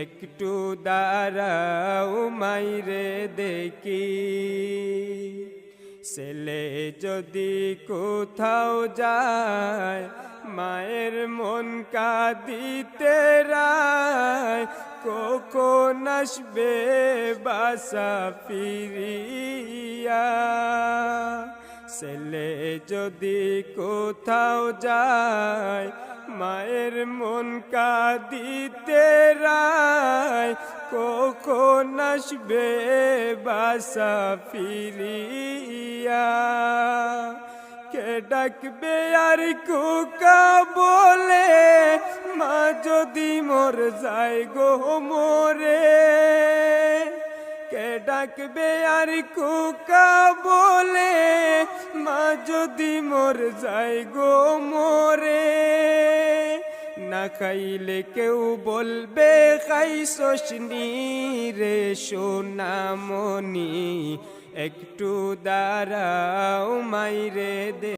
একটু দাঁড়াও মাইরে দেখি। ছেলে যদি কোথাও যায় মায়ের মন কাঁদিতে রায়, কখন আসবে বাসা ফিরিয়া। ছেলে যদি কোথাও যায় মায়ের মন কাঁদিতে রায়, কখন আসবে বাসা ফিরিয়া। কে ডাকবে আর কুকা বলে মা যদি মোর যায় গো মোরে। কে ডাকবে আর কুকা বলে মা যদি মোর যায় গো মোরে। না খাইলে কেউ বলবে খাইছস নি রে সোনামণি, একটু দাঁড়াও মাইরে দে।